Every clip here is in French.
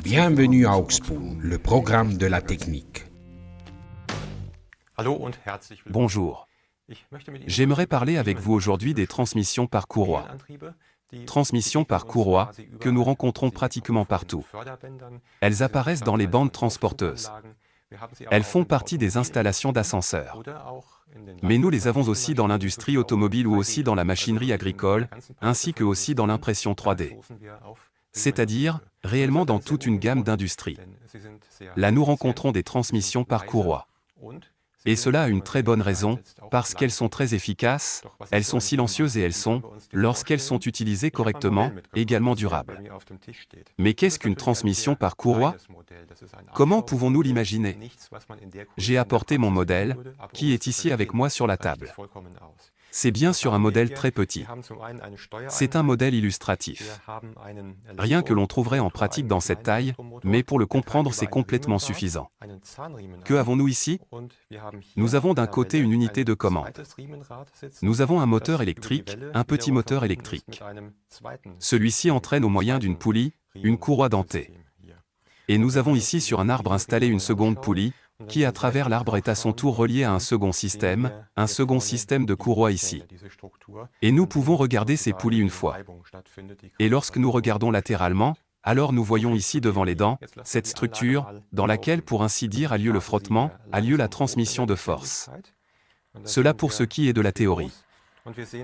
Bienvenue à Augsburg, le programme de la technique. Bonjour. J'aimerais parler avec vous aujourd'hui des transmissions par courroie. Transmissions par courroie que nous rencontrons pratiquement partout. Elles apparaissent dans les bandes transporteuses. Elles font partie des installations d'ascenseurs. Mais nous les avons aussi dans l'industrie automobile ou aussi dans la machinerie agricole, ainsi que aussi dans l'impression 3D. C'est-à-dire, réellement dans toute une gamme d'industries. Là nous rencontrons des transmissions par courroie. Et cela a une très bonne raison, parce qu'elles sont très efficaces, elles sont silencieuses et elles sont, lorsqu'elles sont utilisées correctement, également durables. Mais qu'est-ce qu'une transmission par courroie? Comment pouvons-nous l'imaginer? J'ai apporté mon modèle, qui est ici avec moi sur la table. C'est bien sûr un modèle très petit. C'est un modèle illustratif. Rien que l'on trouverait en pratique dans cette taille, mais pour le comprendre c'est complètement suffisant. Que avons-nous ici? Nous avons d'un côté une unité de commande. Nous avons un moteur électrique, un petit moteur électrique. Celui-ci entraîne au moyen d'une poulie, une courroie dentée. Et nous avons ici sur un arbre installé une seconde poulie, qui à travers l'arbre est à son tour relié à un second système de courroie ici. Et nous pouvons regarder ces poulies une fois. Et lorsque nous regardons latéralement, alors nous voyons ici devant les dents, cette structure, dans laquelle pour ainsi dire a lieu le frottement, a lieu la transmission de force. Cela pour ce qui est de la théorie.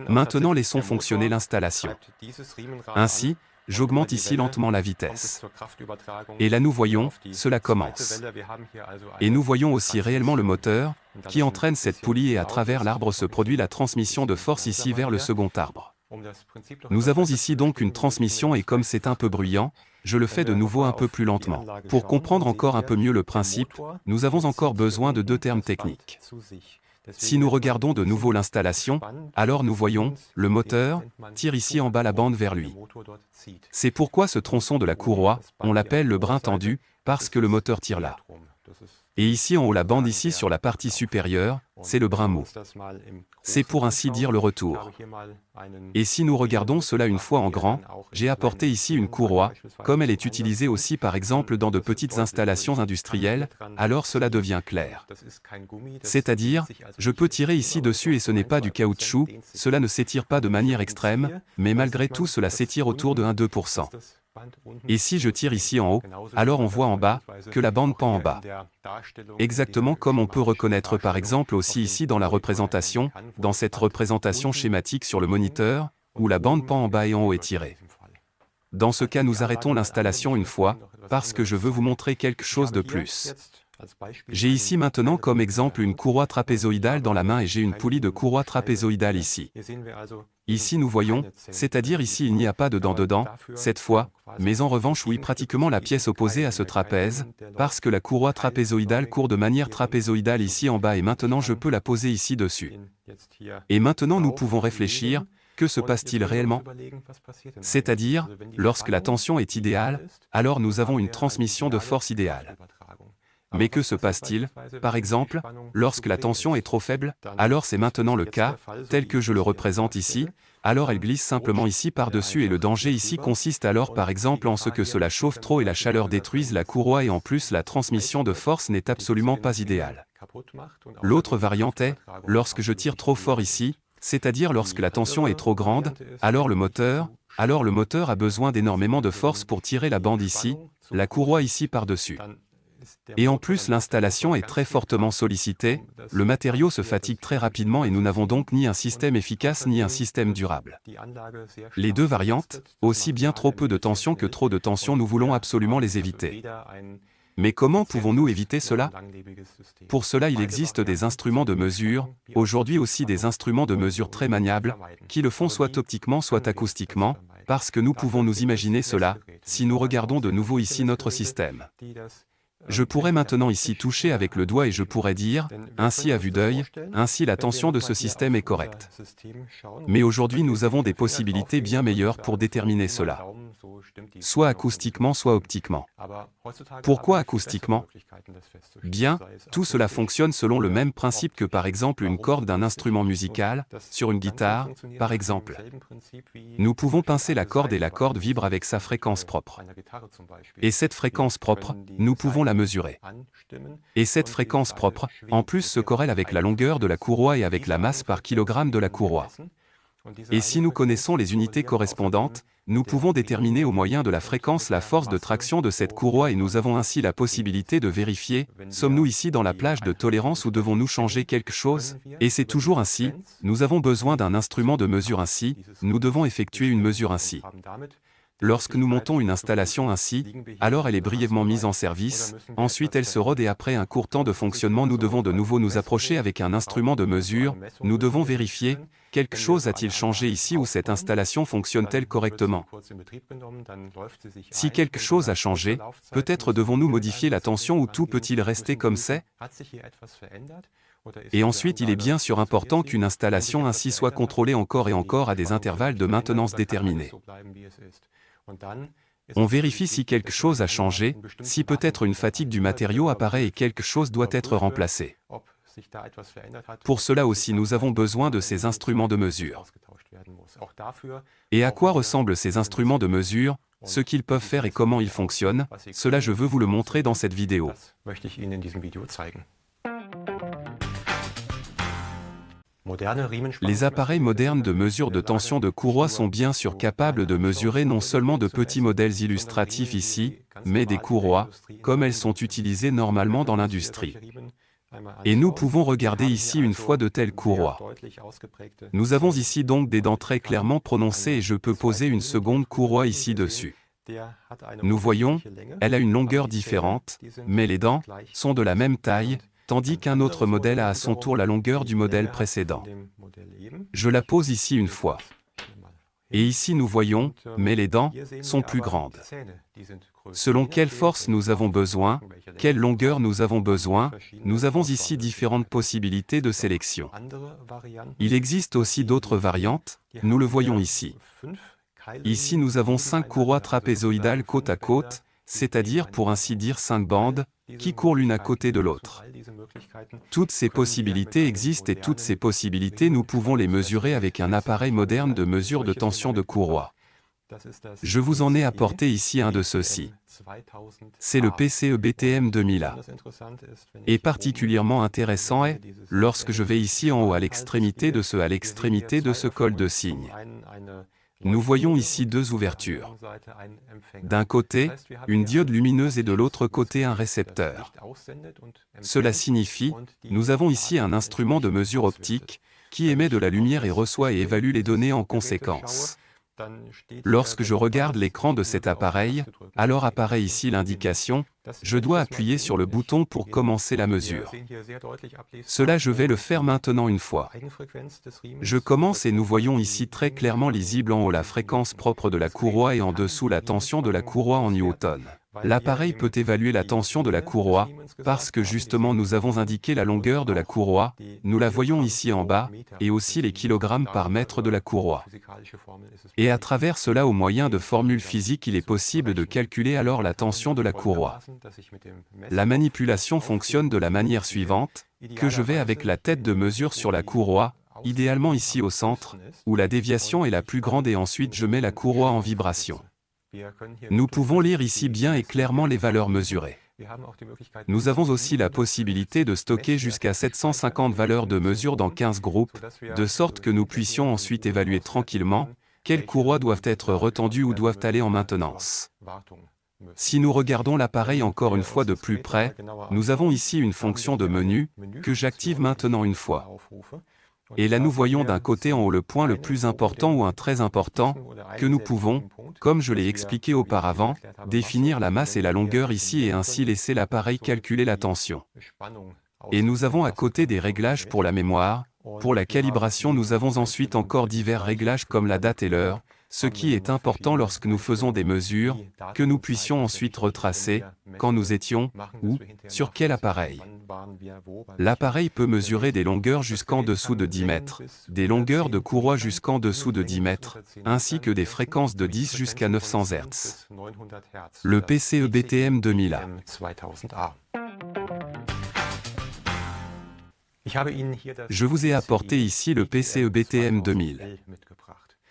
Maintenant laissons fonctionner l'installation. Ainsi, j'augmente ici lentement la vitesse. Et là nous voyons, cela commence. Et nous voyons aussi réellement le moteur, qui entraîne cette poulie et à travers l'arbre se produit la transmission de force ici vers le second arbre. Nous avons ici donc une transmission et comme c'est un peu bruyant, je le fais de nouveau un peu plus lentement. Pour comprendre encore un peu mieux le principe, nous avons encore besoin de deux termes techniques. Si nous regardons de nouveau l'installation, alors nous voyons, le moteur tire ici en bas la bande vers lui. C'est pourquoi ce tronçon de la courroie, on l'appelle le brin tendu, parce que le moteur tire là. Et ici en haut la bande ici sur la partie supérieure, c'est le brin mou. C'est pour ainsi dire le retour. Et si nous regardons cela une fois en grand, j'ai apporté ici une courroie, comme elle est utilisée aussi par exemple dans de petites installations industrielles, alors cela devient clair. C'est-à-dire, je peux tirer ici dessus et ce n'est pas du caoutchouc, cela ne s'étire pas de manière extrême, mais malgré tout cela s'étire autour de 1-2%. Et si je tire ici en haut, alors on voit en bas, que la bande pend en bas. Exactement comme on peut reconnaître par exemple aussi ici dans la représentation, dans cette représentation schématique sur le moniteur, où la bande pend en bas et en haut est tirée. Dans ce cas nous arrêtons l'installation une fois, parce que je veux vous montrer quelque chose de plus. J'ai ici maintenant comme exemple une courroie trapézoïdale dans la main et j'ai une poulie de courroie trapézoïdale ici. Ici nous voyons, c'est-à-dire ici il n'y a pas de dents dedans, cette fois, mais en revanche oui pratiquement la pièce opposée à ce trapèze, parce que la courroie trapézoïdale court de manière trapézoïdale ici en bas et maintenant je peux la poser ici dessus. Et maintenant nous pouvons réfléchir, que se passe-t-il réellement? C'est-à-dire, lorsque la tension est idéale, alors nous avons une transmission de force idéale. Mais que se passe-t-il, par exemple, lorsque la tension est trop faible? Alors c'est maintenant le cas, tel que je le représente ici, alors elle glisse simplement ici par-dessus et le danger ici consiste alors par exemple en ce que cela chauffe trop et la chaleur détruise la courroie et en plus la transmission de force n'est absolument pas idéale. L'autre variante est, lorsque je tire trop fort ici, c'est-à-dire lorsque la tension est trop grande, alors le moteur a besoin d'énormément de force pour tirer la bande ici, la courroie ici par-dessus. Et en plus l'installation est très fortement sollicitée, le matériau se fatigue très rapidement et nous n'avons donc ni un système efficace ni un système durable. Les deux variantes, aussi bien trop peu de tension que trop de tension nous voulons absolument les éviter. Mais comment pouvons-nous éviter cela? Pour cela il existe des instruments de mesure, aujourd'hui aussi des instruments de mesure très maniables, qui le font soit optiquement soit acoustiquement, parce que nous pouvons nous imaginer cela, si nous regardons de nouveau ici notre système. Je pourrais maintenant ici toucher avec le doigt et je pourrais dire, ainsi à vue d'œil, ainsi la tension de ce système est correcte. Mais aujourd'hui nous avons des possibilités bien meilleures pour déterminer cela, soit acoustiquement, soit optiquement. Pourquoi acoustiquement? Bien, tout cela fonctionne selon le même principe que par exemple une corde d'un instrument musical, sur une guitare, par exemple. Nous pouvons pincer la corde et la corde vibre avec sa fréquence propre. Et cette fréquence propre, nous pouvons la mesurer. Et cette fréquence propre, en plus, se corrèle avec la longueur de la courroie et avec la masse par kilogramme de la courroie. Et si nous connaissons les unités correspondantes, nous pouvons déterminer au moyen de la fréquence la force de traction de cette courroie et nous avons ainsi la possibilité de vérifier, sommes-nous ici dans la plage de tolérance ou devons-nous changer quelque chose? Et c'est toujours ainsi, nous avons besoin d'un instrument de mesure ainsi, nous devons effectuer une mesure ainsi. Lorsque nous montons une installation ainsi, alors elle est brièvement mise en service, ensuite elle se rôde et après un court temps de fonctionnement nous devons de nouveau nous approcher avec un instrument de mesure, nous devons vérifier, quelque chose a-t-il changé ici ou cette installation fonctionne-t-elle correctement? Si quelque chose a changé, peut-être devons-nous modifier la tension ou tout peut-il rester comme c'est? Et ensuite il est bien sûr important qu'une installation ainsi soit contrôlée encore et encore à des intervalles de maintenance déterminés. On vérifie si quelque chose a changé, si peut-être une fatigue du matériau apparaît et quelque chose doit être remplacé. Pour cela aussi nous avons besoin de ces instruments de mesure. Et à quoi ressemblent ces instruments de mesure, ce qu'ils peuvent faire et comment ils fonctionnent, cela je veux vous le montrer dans cette vidéo. Les appareils modernes de mesure de tension de courroie sont bien sûr capables de mesurer non seulement de petits modèles illustratifs ici, mais des courroies, comme elles sont utilisées normalement dans l'industrie. Et nous pouvons regarder ici une fois de telles courroies. Nous avons ici donc des dents très clairement prononcées et je peux poser une seconde courroie ici dessus. Nous voyons, elle a une longueur différente, mais les dents sont de la même taille, tandis qu'un autre modèle a à son tour la longueur du modèle précédent. Je la pose ici une fois. Et ici nous voyons, mais les dents sont plus grandes. Selon quelle force nous avons besoin, quelle longueur nous avons besoin, nous avons ici différentes possibilités de sélection. Il existe aussi d'autres variantes, nous le voyons ici. Ici nous avons 5 courroies trapézoïdales côte à côte, c'est-à-dire pour ainsi dire 5 bandes, qui courent l'une à côté de l'autre. Toutes ces possibilités existent et toutes ces possibilités nous pouvons les mesurer avec un appareil moderne de mesure de tension de courroie. Je vous en ai apporté ici un de ceux-ci. C'est le PCE BTM 2000A. Et particulièrement intéressant est, lorsque je vais ici en haut à l'extrémité de ce col de cygne. Nous voyons ici 2 ouvertures. D'un côté, une diode lumineuse et de l'autre côté un récepteur. Cela signifie, nous avons ici un instrument de mesure optique, qui émet de la lumière et reçoit et évalue les données en conséquence. Lorsque je regarde l'écran de cet appareil, alors apparaît ici l'indication, je dois appuyer sur le bouton pour commencer la mesure. Cela je vais le faire maintenant une fois. Je commence et nous voyons ici très clairement lisible en haut la fréquence propre de la courroie et en dessous la tension de la courroie en newton. L'appareil peut évaluer la tension de la courroie, parce que justement nous avons indiqué la longueur de la courroie, nous la voyons ici en bas, et aussi les kilogrammes par mètre de la courroie. Et à travers cela au moyen de formules physiques il est possible de calculer alors la tension de la courroie. La manipulation fonctionne de la manière suivante, que je vais avec la tête de mesure sur la courroie, idéalement ici au centre, où la déviation est la plus grande et ensuite je mets la courroie en vibration. Nous pouvons lire ici bien et clairement les valeurs mesurées. Nous avons aussi la possibilité de stocker jusqu'à 750 valeurs de mesure dans 15 groupes, de sorte que nous puissions ensuite évaluer tranquillement quelles courroies doivent être retendues ou doivent aller en maintenance. Si nous regardons l'appareil encore une fois de plus près, nous avons ici une fonction de menu, que j'active maintenant une fois. Et là nous voyons d'un côté en haut le point le plus important ou un très important, que nous pouvons, comme je l'ai expliqué auparavant, définir la masse et la longueur ici et ainsi laisser l'appareil calculer la tension. Et nous avons à côté des réglages pour la mémoire, pour la calibration nous avons ensuite encore divers réglages comme la date et l'heure, ce qui est important lorsque nous faisons des mesures, que nous puissions ensuite retracer, quand nous étions, où, sur quel appareil. L'appareil peut mesurer des longueurs jusqu'en dessous de 10 mètres, des longueurs de courroie jusqu'en dessous de 10 mètres, ainsi que des fréquences de 10 jusqu'à 900 Hz. Le PCE-BTM 2000A. Je vous ai apporté ici le PCE-BTM 2000.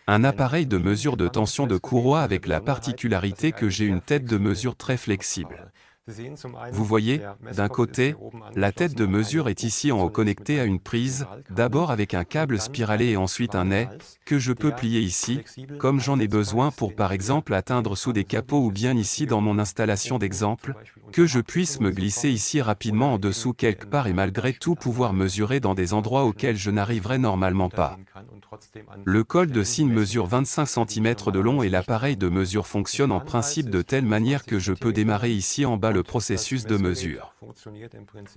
Un appareil de mesure de tension de courroie avec la particularité que j'ai une tête de mesure très flexible. Vous voyez, d'un côté, la tête de mesure est ici en haut connectée à une prise, d'abord avec un câble spiralé et ensuite un nez, que je peux plier ici, comme j'en ai besoin pour par exemple atteindre sous des capots ou bien ici dans mon installation d'exemple, que je puisse me glisser ici rapidement en dessous quelque part et malgré tout pouvoir mesurer dans des endroits auxquels je n'arriverais normalement pas. Le col de cygne mesure 25 cm de long et l'appareil de mesure fonctionne en principe de telle manière que je peux démarrer ici en bas le processus de mesure.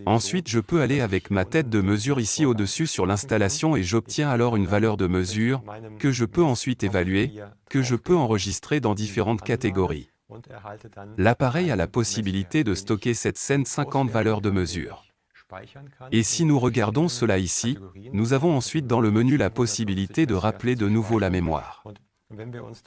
Ensuite je peux aller avec ma tête de mesure ici au-dessus sur l'installation et j'obtiens alors une valeur de mesure, que je peux ensuite évaluer, que je peux enregistrer dans différentes catégories. L'appareil a la possibilité de stocker cette scène 50 valeurs de mesure. Et si nous regardons cela ici, nous avons ensuite dans le menu la possibilité de rappeler de nouveau la mémoire.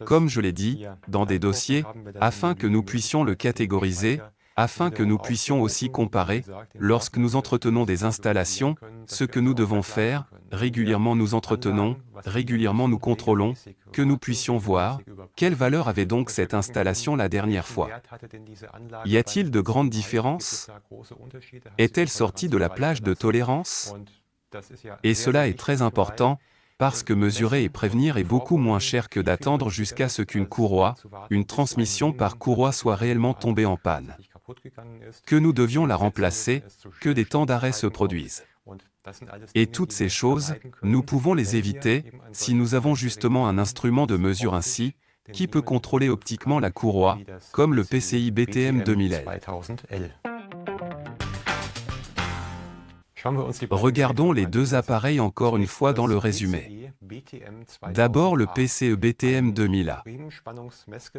Comme je l'ai dit, dans des dossiers, afin que nous puissions le catégoriser, afin que nous puissions aussi comparer, lorsque nous entretenons des installations, ce que nous devons faire, régulièrement nous entretenons, régulièrement nous contrôlons, que nous puissions voir, quelle valeur avait donc cette installation la dernière fois. Y a-t-il de grandes différences? Est-elle sortie de la plage de tolérance? Et cela est très important, parce que mesurer et prévenir est beaucoup moins cher que d'attendre jusqu'à ce qu'une courroie, une transmission par courroie soit réellement tombée en panne. Que nous devions la remplacer, que des temps d'arrêt se produisent. Et toutes ces choses, nous pouvons les éviter, si nous avons justement un instrument de mesure ainsi, qui peut contrôler optiquement la courroie, comme le PCI-BTM 2000L. Regardons les deux appareils encore une fois dans le résumé. D'abord le PCE-BTM 2000A.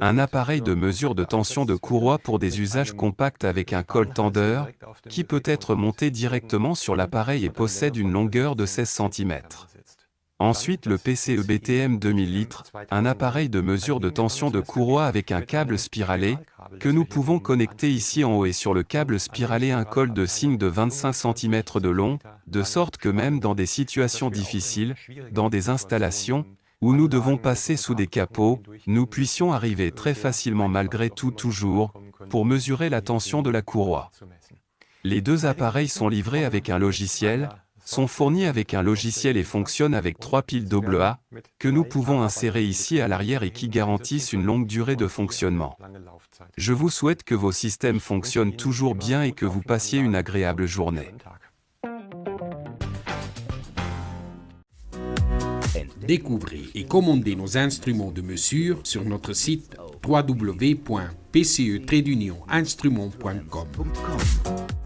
Un appareil de mesure de tension de courroie pour des usages compacts avec un col tendeur, qui peut être monté directement sur l'appareil et possède une longueur de 16 cm. Ensuite le PCE-BTM 2000 litres, un appareil de mesure de tension de courroie avec un câble spiralé, que nous pouvons connecter ici en haut et sur le câble spiralé un col de cygne de 25 cm de long, de sorte que même dans des situations difficiles, dans des installations, où nous devons passer sous des capots, nous puissions arriver très facilement malgré tout toujours, pour mesurer la tension de la courroie. Les deux appareils sont livrés avec un logiciel, sont fournis avec un logiciel et fonctionnent avec 3 piles AA, que nous pouvons insérer ici à l'arrière et qui garantissent une longue durée de fonctionnement. Je vous souhaite que vos systèmes fonctionnent toujours bien et que vous passiez une agréable journée. Découvrez et commandez nos instruments de mesure sur notre site www.pce-instrument.com.